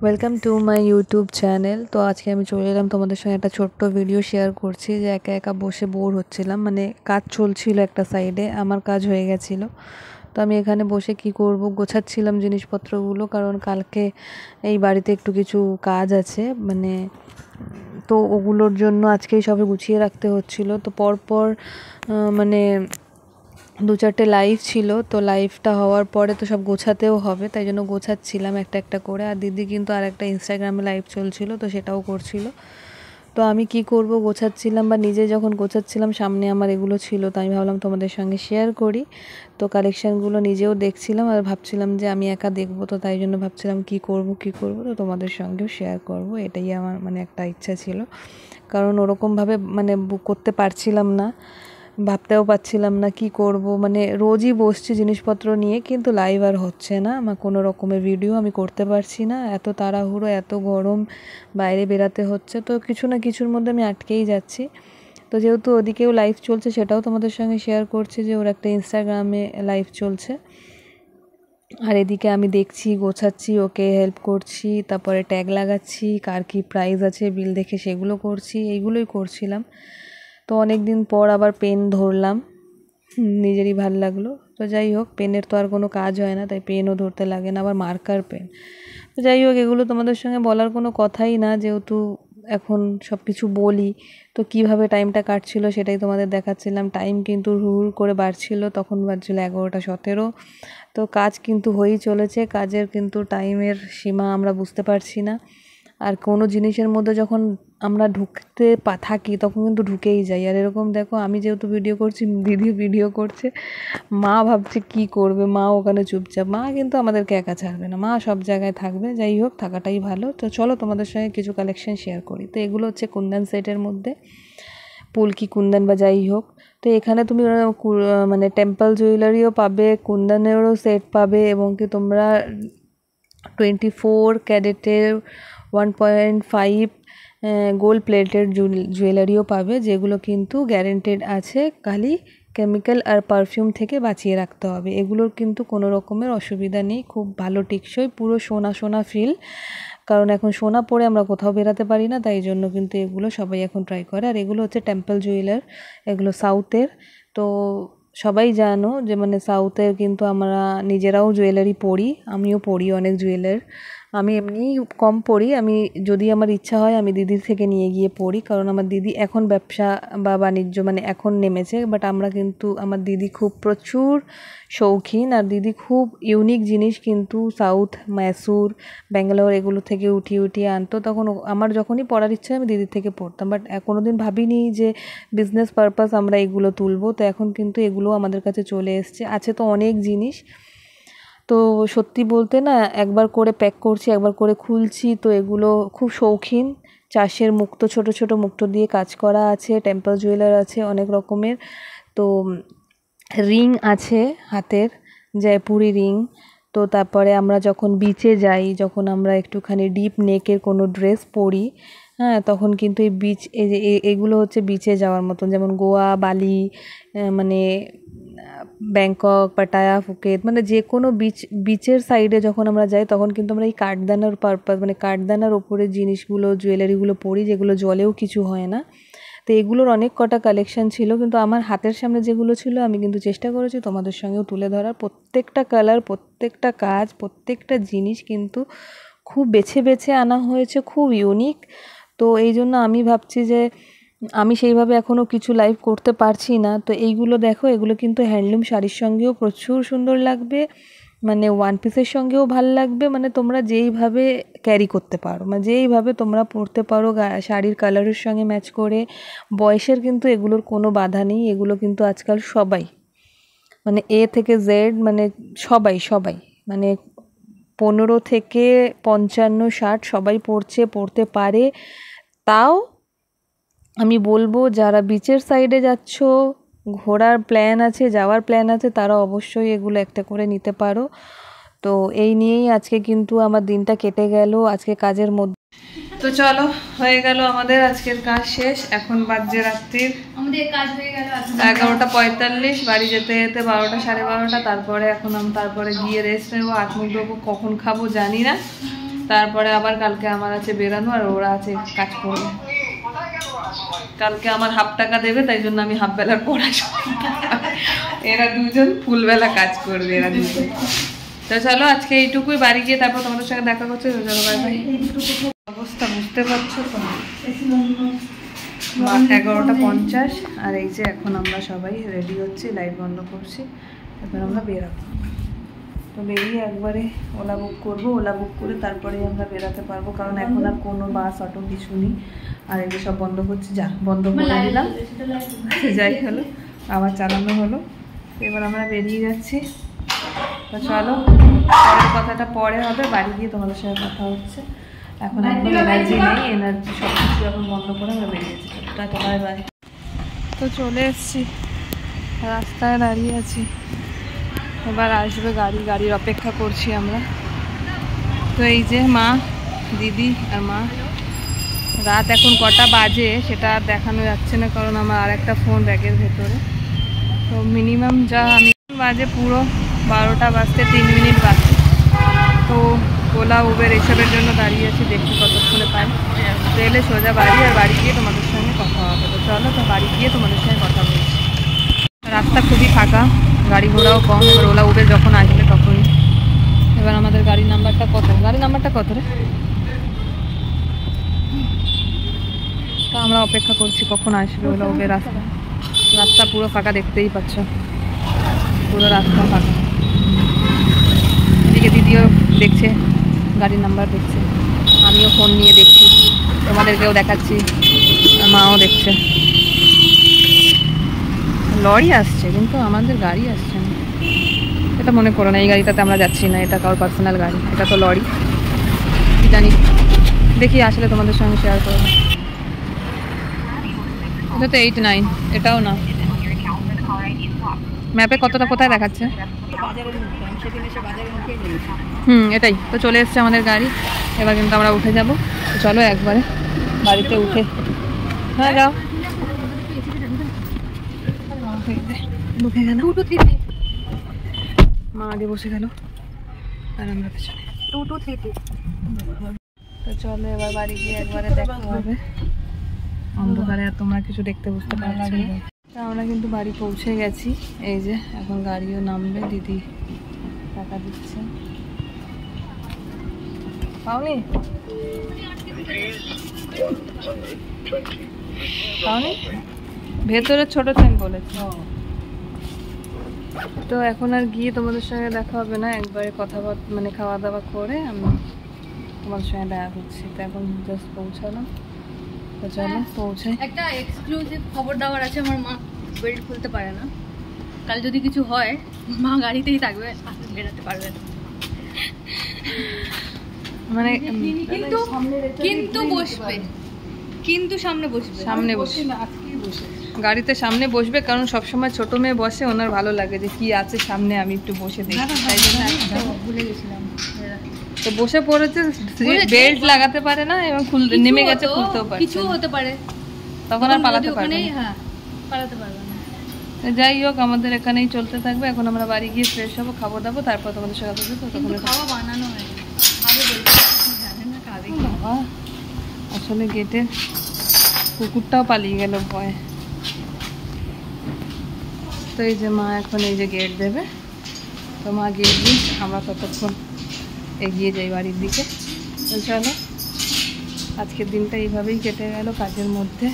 Welcome to my YouTube channel. তো আজকে আমি চলে এলাম তোমাদের সঙ্গে একটা ছোট্ট ভিডিও শেয়ার করছি যে একা একা বসে বোর হচ্ছিলাম, মানে কাজ চলছিল একটা সাইডে, আমার কাজ হয়ে গেছিলো। তো আমি এখানে বসে কি করব, গোছাচ্ছিলাম জিনিসপত্রগুলো, কারণ কালকে এই বাড়িতে একটু কিছু কাজ আছে, মানে তো ওগুলোর জন্য আজকেই সবে গুছিয়ে রাখতে হচ্ছিল। তো পরপর মানে 2-4টে লাইভ ছিল, তো লাইভটা হওয়ার পরে তো সব গোছাতেও হবে, তাই জন্য গোছাচ্ছিলাম একটা একটা করে। আর দিদি কিন্তু আর একটা ইনস্টাগ্রামে লাইভ চলছিল, তো সেটাও করছিল। তো আমি কি করব, গোছাচ্ছিলাম বা নিজে যখন গোছাচ্ছিলাম সামনে আমার এগুলো ছিল, তো আমি ভাবলাম তোমাদের সঙ্গে শেয়ার করি। তো কালেকশানগুলো নিজেও দেখছিলাম আর ভাবছিলাম যে আমি একা দেখবো, তো তাই জন্য ভাবছিলাম কি করব তো তোমাদের সঙ্গেও শেয়ার করব, এটাই আমার মানে একটা ইচ্ছা ছিল। কারণ ওরকমভাবে মানে বুক করতে পারছিলাম না, ভাবতেও পারছিলাম না কি করব, মানে রোজই বসছি জিনিসপত্র নিয়ে, কিন্তু লাইভ আর হচ্ছে না, আমার কোনো রকমের ভিডিও আমি করতে পারছি না, এত তাড়াহুড়ো, এত গরম, বাইরে বেরাতে হচ্ছে, তো কিছু না কিছুর মধ্যে আমি আটকেই যাচ্ছি। তো যেহেতু ওদিকেও লাইভ চলছে, সেটাও তোমাদের সঙ্গে শেয়ার করছি যে ওর একটা ইনস্টাগ্রামে লাইভ চলছে, আর এদিকে আমি দেখছি, গোছাচ্ছি, ওকে হেল্প করছি, তারপরে ট্যাগ লাগাচ্ছি, কার কী প্রাইস আছে বিল দেখে সেগুলো করছি, এইগুলোই করছিলাম। তো অনেক দিন পর আবার পেন ধরলাম, নিজেরই ভাল লাগলো। তো যাই হোক, পেনের তো আর কোনো কাজ হয় না, তাই পেনও ধরতে লাগে না, আবার মার্কার পেন। তো যাই হোক, এগুলো তোমাদের সঙ্গে বলার কোনো কথাই না, যেহেতু এখন সব কিছু বলি। তো কিভাবে টাইমটা কাটছিল সেটাই তোমাদের দেখাচ্ছিলাম। টাইম কিন্তু হুড় করে বাড়ছিল, তখন বাজছিল 11টা 17। তো কাজ কিন্তু হয়েই চলেছে, কাজের কিন্তু টাইমের সীমা আমরা বুঝতে পারছি না। আর কোনো জিনিসের মধ্যে যখন আমরা ঢুকতে থাকি তখন কিন্তু ঢুকেই যাই। আর এরকম দেখো, আমি যেহেতু ভিডিও করছি, দিদি ভিডিও করছে, মা ভাবছে কি করবে, মা ওখানে চুপচাপ, মা কিন্তু আমাদেরকে একা ছাড়বে না, মা সব জায়গায় থাকবে। যাই হোক, থাকাটাই ভালো। তো চলো তোমাদের সঙ্গে কিছু কালেকশন শেয়ার করি। তো এগুলো হচ্ছে কুন্দন সেটের মধ্যে, পুলকি কুন্দন বা যাই হোক। তো এখানে তুমি মানে টেম্পল জুয়েলারিও পাবে, কুন্দনেরও সেট পাবে, এবং কি তোমরা 24 ক্যারেটের 1.5 গোল্ড প্লেটেড জুয়েলারিও পাবে, যেগুলো কিন্তু গ্যারেন্টেড আছে, খালি কেমিক্যাল আর পারফিউম থেকে বাঁচিয়ে রাখতে হবে। এগুলোর কিন্তু কোনো রকমের অসুবিধা নেই, খুব ভালো টেকসই, পুরো সোনা সোনা ফিল। কারণ এখন সোনা পরে আমরা কোথাও বেরাতে পারি না, তাই জন্য কিন্তু এগুলো সবাই এখন ট্রাই করে। আর এগুলো হচ্ছে টেম্পল জুয়েলার, এগুলো সাউথের। তো সবাই জানো যে মানে সাউথের কিন্তু আমরা নিজেরাও জুয়েলারি পরি, আমিও পরি অনেক জুয়েলার। আমি এমনি কম পরি, আমি যদি আমার ইচ্ছা হয় আমি দিদির থেকে নিয়ে গিয়ে পরি, কারণ আমার দিদি এখন ব্যবসা বা বাণিজ্য মানে এখন নেমেছে, বাট আমরা কিন্তু আমার দিদি খুব প্রচুর শৌখিন, আর দিদি খুব ইউনিক জিনিস কিন্তু সাউথ, ম্যাসুর, ব্যাঙ্গালোর এগুলো থেকে উঠিয়ে উঠিয়ে আনতো। তখন আমার যখনই পড়ার ইচ্ছা আমি দিদির থেকে পড়তাম, বাট কোনো দিন ভাবিনি যে বিজনেস পারপাস আমরা এগুলো তুলবো। তো এখন কিন্তু এগুলো আমাদের কাছে চলে এসছে, আছে তো অনেক জিনিস। তো সত্যি বলতে না, একবার করে প্যাক করছি, একবার করে খুলছি, তো এগুলো খুব শৌখিন, চাষের মুক্তো, ছোট ছোট মুক্তো দিয়ে কাজ করা আছে, টেম্পল জুয়েলার আছে অনেক রকমের। তো রিং আছে হাতের, জয়পুরি রিং। তো তারপরে আমরা যখন বিচে যাই, যখন আমরা একটুখানি ডিপ নেকের কোনো ড্রেস পরি, হ্যাঁ, তখন কিন্তু এই বিচ, এই যে এগুলো হচ্ছে বিচে যাওয়ার মতন, যেমন গোয়া, বালি, মানে ব্যাংকক, পাটায়া, ফুকেত, মানে যে কোনো বিচের সাইডে যখন আমরা যাই তখন কিন্তু আমরা এই কাঠদানার পারপাস, মানে কাঠদানার ওপরে জিনিসগুলো, জুয়েলারিগুলো পরি, যেগুলো জলেও কিছু হয় না। তো এগুলোর অনেক কটা কালেকশান ছিল, কিন্তু আমার হাতের সামনে যেগুলো ছিল আমি কিন্তু চেষ্টা করেছি তোমাদের সঙ্গেও তুলে ধরার। প্রত্যেকটা কালার, প্রত্যেকটা কাজ, প্রত্যেকটা জিনিস কিন্তু খুব বেছে বেছে আনা হয়েছে, খুব ইউনিক। তো এই জন্য আমি ভাবছি যে আমি সেইভাবে এখনও কিছু লাইভ করতে পারছি না। তো এইগুলো দেখো, এগুলো কিন্তু হ্যান্ডলুম শাড়ির সঙ্গেও প্রচুর সুন্দর লাগবে, মানে ওয়ান পিসের সঙ্গেও ভাল লাগবে, মানে তোমরা যেইভাবে ক্যারি করতে পারো, মানে যেইভাবে তোমরা পরতে পারো শাড়ির কালারের সঙ্গে ম্যাচ করে। বয়সের কিন্তু এগুলোর কোনো বাধা নেই, এগুলো কিন্তু আজকাল সবাই, মানে এ থেকে জেড, মানে সবাই সবাই, মানে 15 থেকে 55, 60 সবাই পরতে পারে। তাও আমি বলবো, যারা বিচের সাইডে যাচ্ছ, ঘোরার প্ল্যান আছে, যাওয়ার প্ল্যান আছে, তারা অবশ্যই এগুলো একটা করে নিতে পারো। তো এই নিয়েই আজকে কিন্তু আমার দিনটা কেটে গেল আজকে কাজের মধ্যে। তো চলো, হয়ে গেল আমাদের আজকের কাজ শেষ, এখন বাজছে রাত্রির, আমাদের কাজ হয়ে গেল 11টা 45, বাড়ি যেতে যেতে 12টা 12:30। তারপরে এখন আমি গিয়ে রেস্ট নেবো, হাত মুখ ধোবো, কখন খাবো জানি না। তারপরে আবার কালকে আমার আছে বেরানো, আর ওরা আছে কাজ করবে। কালকে আমার হাফ টাকা দেবে, তাই জন্য আমি হাফ বেলার পড়াশোনা, এরা দুজন ফুল বেলা কাজ করবে এরা দুজন। তো চলো আজকে এইটুকুই, বাড়ি গিয়ে তারপর তোমাদের সঙ্গে দেখা করছে। চলো বাই বাই। অবস্থা বুঝতে পারছো তো, 11:50, আর এই যে এখন আমরা সবাই রেডি হচ্ছি, লাইট বন্ধ করছি, এবার আমরা বেরাবো। তো বেরিয়ে একবারে ওলা বুক করবো, ওলা বুক করে তারপরেই আমরা বেরাতে পারবো, কারণ এখন আর কোনো বাস অটো কিছু নেই। আর এগুলো সব বন্ধ করছি, যা বন্ধ করে দিলাম, যাই হলো আবার চালানো হলো। এবার আমরা বেরিয়ে যাচ্ছি। তো চলো, পরের কথাটা পরে হবে, বাড়ি গিয়ে তোমাদের সঙ্গে কথা হচ্ছে। এখন একদম এনার্জি নেই, এনার্জি সব কিছু এখন বন্ধ করে আমরা বেরিয়ে যাচ্ছি। Tata bye bye. তো চলে এসছি, রাস্তায় দাঁড়িয়ে আছি, এবার আসবে গাড়ি, গাড়ির অপেক্ষা করছি আমরা। তো এই যে মা, দিদি আর মা। রাত এখন কটা বাজে সেটা আর দেখানো যাচ্ছে না, কারণ আমার আর একটা ফোন ব্যাগের ভেতরে। তো মিনিমাম যা আমি বাজে পুরো 12টা বাজতে 3 মিনিট বাজে। তো ওলা উবের এইসবের জন্য দাঁড়িয়ে আছি, দেখি কতক্ষণে পাই। তো এলে সোজা বাড়ি, আর বাড়ি গিয়ে তোমাদের সঙ্গে কথা হবে। তো চলো, তো বাড়ি গিয়ে তোমাদের সঙ্গে কথা বলছি। রাস্তা খুবই ফাঁকা, গাড়ি ঘোড়াও কম। এবার ওলা উবের যখন আসবে তখনই। এবার আমাদের গাড়ির নাম্বারটা কত, গাড়ির নাম্বারটা কত রে? তো আমরা অপেক্ষা করছি কখন আসবে ওলা উবের। রাস্তা পুরো ফাঁকা, দেখতেই পাচ্ছ, পুরো রাস্তা ফাঁকা। এদিকে দিদিও দেখছে, গাড়ির নাম্বার দেখছে, আমিও ফোন নিয়ে দেখছি, তোমাদেরকেও দেখাচ্ছি, মাও দেখছে। লরি আসছে কিন্তু আমাদের গাড়ি আসছে না, এটা মনে করো না। এই গাড়িটাতে আমরা যাচ্ছি না, এটা কারোর পার্সোনাল গাড়ি, এটা তো লরি। কি জানি, দেখি আসলে তোমাদের সঙ্গে শেয়ার করবো। এটা তো 8-9, এটাও না। ম্যাপে কতটা কোথায় দেখাচ্ছে? এটাই তো। চলে এসছে আমাদের গাড়ি, এবার কিন্তু আমরা উঠে যাব। চলো একবারে বাড়িতে উঠে, হ্যাঁ যাও। ঢুকে গেল, মা আগে বসে গেল আর আমরা পেছনে। তো চলো এবার বাড়ি গিয়ে একবারে দেখা হবে। অন্ধকারে আর তোমরা কিছু দেখতে বুঝতে পারছো না। তা আমরা কিন্তু বাড়ি পৌঁছে গেছি, এই যে এখন গাড়িও নামবে, দিদি টাকা দিচ্ছে। পাওনি পাওনি, ভেতরে ছোট ট্রেন বলেছে। তো এখন আর গিয়ে তোমাদের সঙ্গে দেখা হবে না, একবারে কথাবার্তা মানে খাওয়া দাওয়া করে আমি তোমাদের সঙ্গে দেখা করছি। তো এখন জাস্ট পৌঁছালাম। তো চলো পৌঁছে। একটা এক্সক্লুসিভ খবর দেওয়ার আছে, আমার মা বেল্ট খুলতে পারে না। কাল যদি কিছু হয় মা গাড়িতেই থাকবে, বেরোতে পারবে না। মানে কিন্তু বসবে, কিন্তু সামনে বসবে, সামনে বসে গাড়িতে সামনে বসবে, কারণ সবসময় ছোট মেয়ে বসে, ওনার ভালো লাগে যে কি আছে সামনে, আমি একটু বসে দেখি, তাই জন্য ভুলে গেছিলাম। তো বসে পড়েছে, বেল্ট লাগাতে পারে না এবং নেমে গেছে, খুলতেও পারে, কিছু হতে পারে, তখন আর পালাতে পারবে না। হ্যাঁ, পালাতে পারবে না। যাই হোক, আমাদের এখানেই চলতে থাকবে। এখন আমরা বাড়ি গিয়ে ফ্রেশ হবো, খাবো দাবো, তারপর তোমাদের সাথে কথা বলবো। তখন খাওয়া বানানো হয়, খাবে বলতে জানে না, খাবে বাবা। আসলে গেটে কুকুরটাও পালিয়ে গেল ভয়ে। তো এই যে মা এখন এই যে গেট দেবে, তো মা গেট দিই, আমরা ততক্ষণ এগিয়ে যাই বাড়ির দিকে। তো চলো, আজকের দিনটা এইভাবেই কেটে গেল কাজের মধ্যে,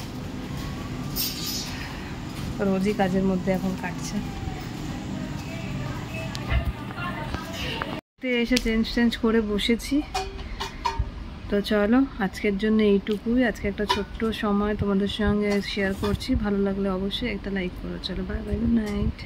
রোজই কাজের মধ্যে এখন কাটছে। এসে চেঞ্জ করে বসেছি। তো চলো, আজকের জন্য এইটুকুই। আজকে একটা ছোট্ট সময় তোমাদের সঙ্গে শেয়ার করছি, ভালো লাগলে অবশ্যই একটা লাইক করো। চলো বাই বাই, গুড নাইট।